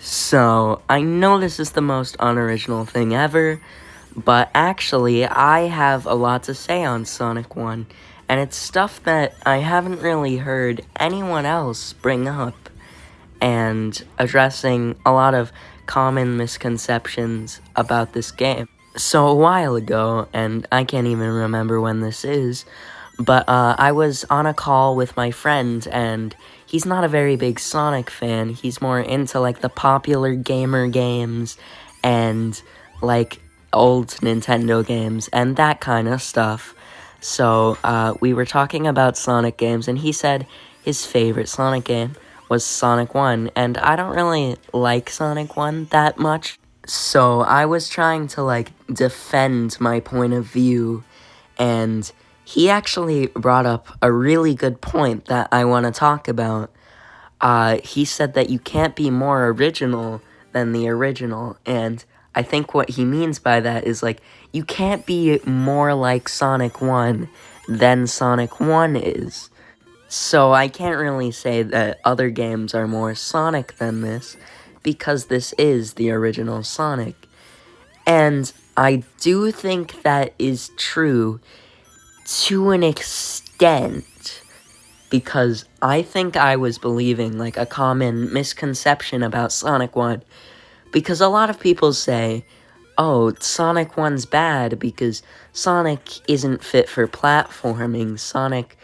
So, I know this is the most unoriginal thing ever, but actually, I have a lot to say on Sonic 1, and it's stuff that I haven't really heard anyone else bring up, and addressing a lot of common misconceptions about this game. So, a while ago, and I can't even remember when this is, but I was on a call with my friend, and he's not a very big Sonic fan. He's more into like the popular gamer games and like old Nintendo games and that kind of stuff. So we were talking about Sonic games, and he said his favorite Sonic game was Sonic 1, and I don't really like Sonic 1 that much. So I was trying to like defend my point of view, and he actually brought up a really good point that I want to talk about. He said that you can't be more original than the original, and I think what he means by that is like, you can't be more like Sonic 1 than Sonic 1 is. So I can't really say that other games are more Sonic than this, because this is the original Sonic. And I do think that is true to an extent, because I think I was believing like a common misconception about Sonic 1, because a lot of people say, oh, Sonic 1's bad because Sonic isn't fit for platforming, Sonic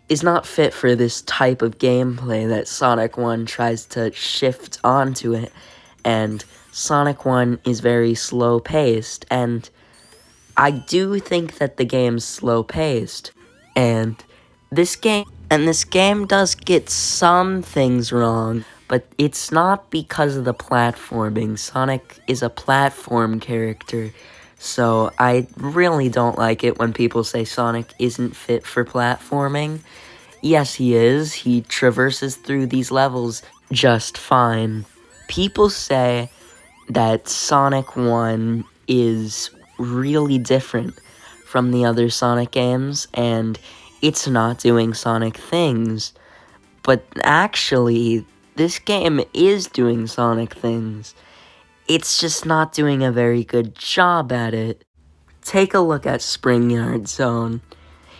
is not fit for this type of gameplay that Sonic 1 tries to shift onto it, and Sonic 1 is very slow-paced, and I do think that the game's slow-paced, and this game does get some things wrong, but it's not because of the platforming. Sonic is a platform character, so I really don't like it when people say Sonic isn't fit for platforming. Yes, he is. He traverses through these levels just fine. People say that Sonic 1 is really different from the other Sonic games, and it's not doing Sonic things. But actually, this game is doing Sonic things. It's just not doing a very good job at it. Take a look at Spring Yard Zone.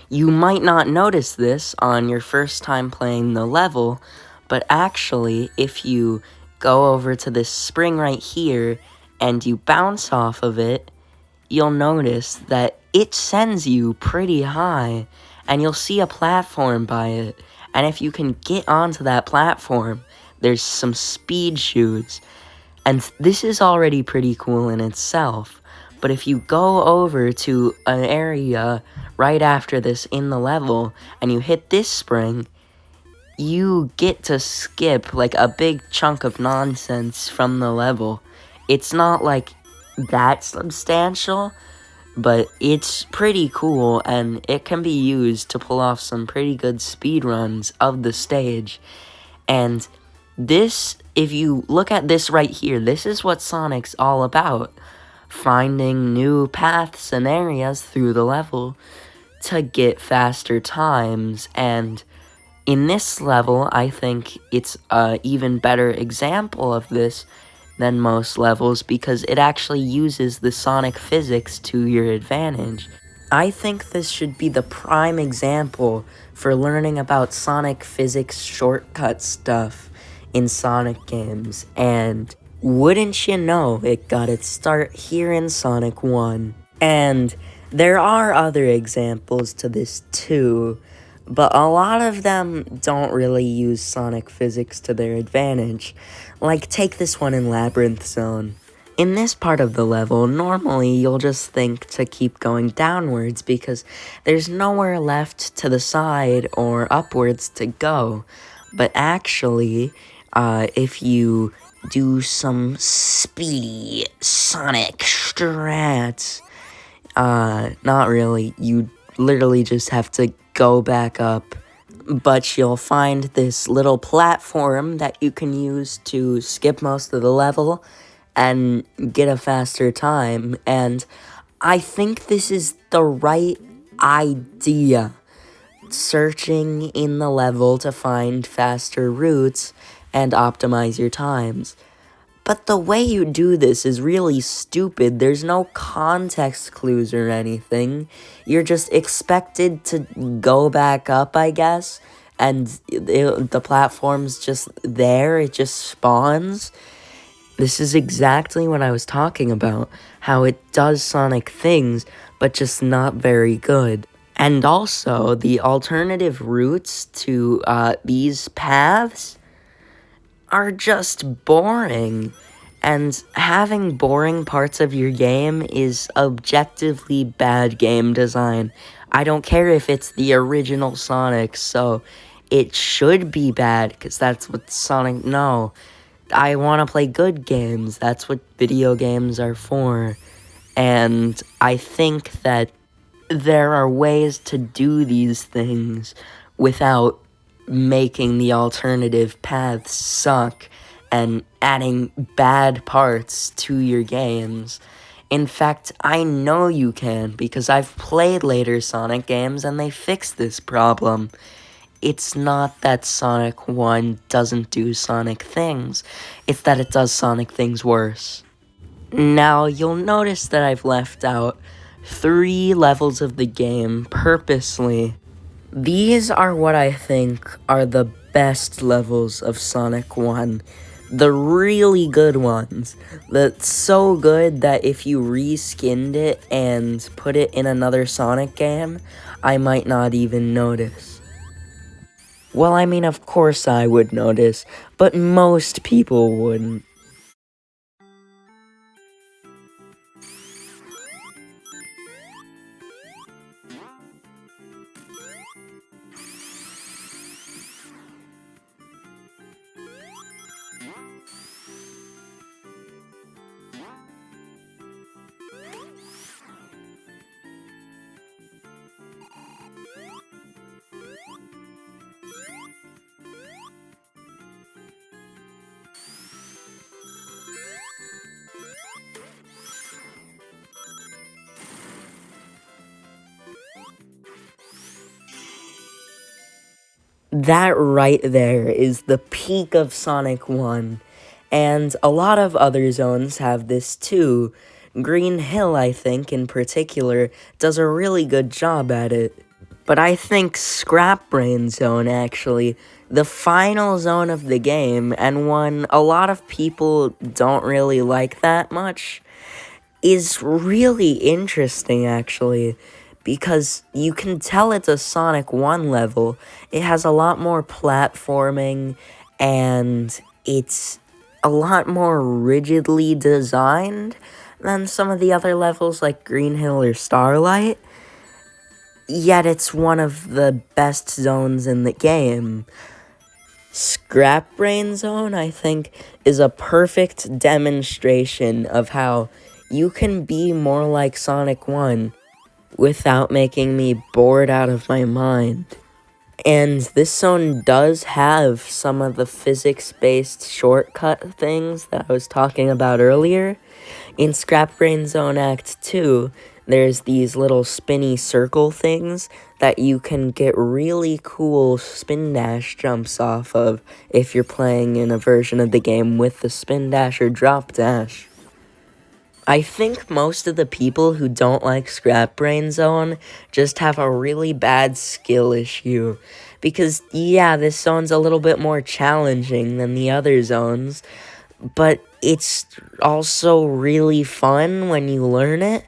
You might not notice this on your first time playing the level, but actually, if you go over to this spring right here and you bounce off of it, you'll notice that it sends you pretty high, and you'll see a platform by it, and if you can get onto that platform, there's some speed chutes, and this is already pretty cool in itself. But if you go over to an area right after this in the level, and you hit this spring, you get to skip like a big chunk of nonsense from the level. It's not like that substantial, but it's pretty cool, and it can be used to pull off some pretty good speedruns of the stage. And this, if you look at this right here, this is what Sonic's all about. Finding new paths and areas through the level to get faster times, and in this level, I think it's an even better example of this than most levels, because it actually uses the Sonic physics to your advantage. I think this should be the prime example for learning about Sonic physics shortcut stuff in Sonic games, and wouldn't you know, it got its start here in Sonic 1. And there are other examples to this too, but a lot of them don't really use Sonic physics to their advantage. Like, take this one in Labyrinth Zone. In this part of the level, normally you'll just think to keep going downwards because there's nowhere left to the side or upwards to go. But actually, if you do some speedy Sonic strats, not really, you literally just have to go back up, but you'll find this little platform that you can use to skip most of the level and get a faster time, and I think this is the right idea. Searching in the level to find faster routes and optimize your times. But the way you do this is really stupid. There's no context clues or anything. You're just expected to go back up, I guess, and the platform's just there, it just spawns. This is exactly what I was talking about, how it does Sonic things, but just not very good. And also, the alternative routes to these paths are just boring. And having boring parts of your game is objectively bad game design. I don't care if it's the original Sonic, so it should be bad, because that's what Sonic... No, I want to play good games. That's what video games are for. And I think that there are ways to do these things without making the alternative paths suck and adding bad parts to your games. In fact, I know you can, because I've played later Sonic games and they fixed this problem. It's not that Sonic 1 doesn't do Sonic things, it's that it does Sonic things worse. Now, you'll notice that I've left out 3 levels of the game purposely. These are what I think are the best levels of Sonic 1. The really good ones. That's so good that if you reskinned it and put it in another Sonic game, I might not even notice. Well, I mean, of course I would notice, but most people wouldn't. That right there is the peak of Sonic 1, and a lot of other zones have this too. Green Hill, I think, in particular, does a really good job at it. But I think Scrap Brain Zone, actually, the final zone of the game, and one a lot of people don't really like that much, is really interesting, actually, because you can tell it's a Sonic 1 level. It has a lot more platforming, and it's a lot more rigidly designed than some of the other levels like Green Hill or Starlight. Yet it's one of the best zones in the game. Scrap Brain Zone, I think, is a perfect demonstration of how you can be more like Sonic 1 without making me bored out of my mind. And this zone does have some of the physics-based shortcut things that I was talking about earlier. In Scrap Brain Zone Act 2, there's these little spinny circle things that you can get really cool spin dash jumps off of if you're playing in a version of the game with the spin dash or drop dash. I think most of the people who don't like Scrap Brain Zone just have a really bad skill issue. Because, yeah, this zone's a little bit more challenging than the other zones, but it's also really fun when you learn it.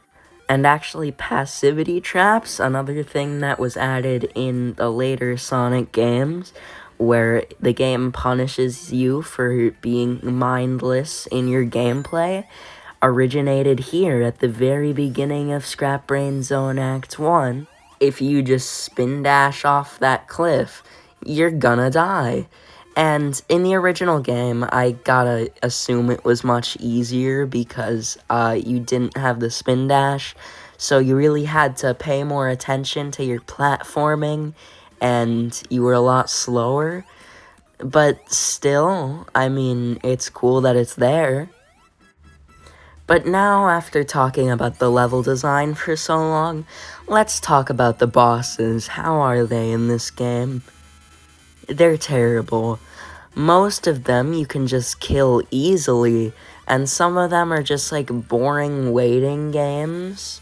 And actually, passivity traps, another thing that was added in the later Sonic games, where the game punishes you for being mindless in your gameplay, originated here at the very beginning of Scrap Brain Zone Act 1. If you just spin dash off that cliff, you're gonna die. And in the original game, I gotta assume it was much easier because you didn't have the spin dash, so you really had to pay more attention to your platforming, and you were a lot slower. But still, I mean, it's cool that it's there. But now, after talking about the level design for so long, let's talk about the bosses. How are they in this game? They're terrible. Most of them you can just kill easily, and some of them are just like boring waiting games.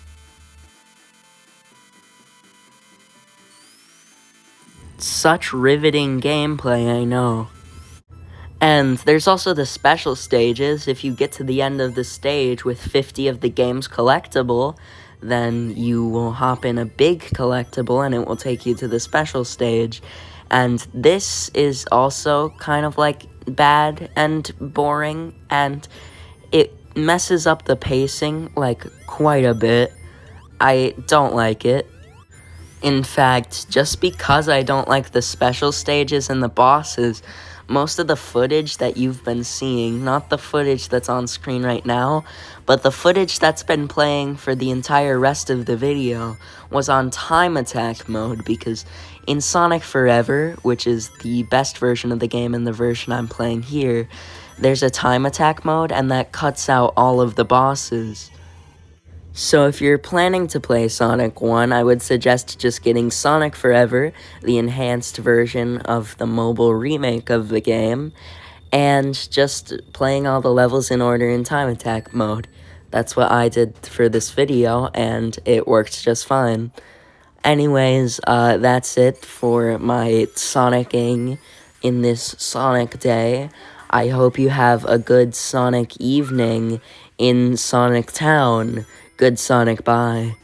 Such riveting gameplay, I know. And there's also the special stages. If you get to the end of the stage with 50 of the game's collectible, then you will hop in a big collectible and it will take you to the special stage. And this is also kind of like bad and boring, and it messes up the pacing like quite a bit. I don't like it. In fact, just because I don't like the special stages and the bosses, most of the footage that you've been seeing, not the footage that's on screen right now, but the footage that's been playing for the entire rest of the video, was on time attack mode, because in Sonic Forever, which is the best version of the game and the version I'm playing here, there's a time attack mode, and that cuts out all of the bosses. So if you're planning to play Sonic 1, I would suggest just getting Sonic Forever, the enhanced version of the mobile remake of the game, and just playing all the levels in order in time attack mode. That's what I did for this video, and it worked just fine. Anyways, that's it for my Sonicking in this Sonic day. I hope you have a good Sonic evening in Sonic Town. Good Sonic, bye.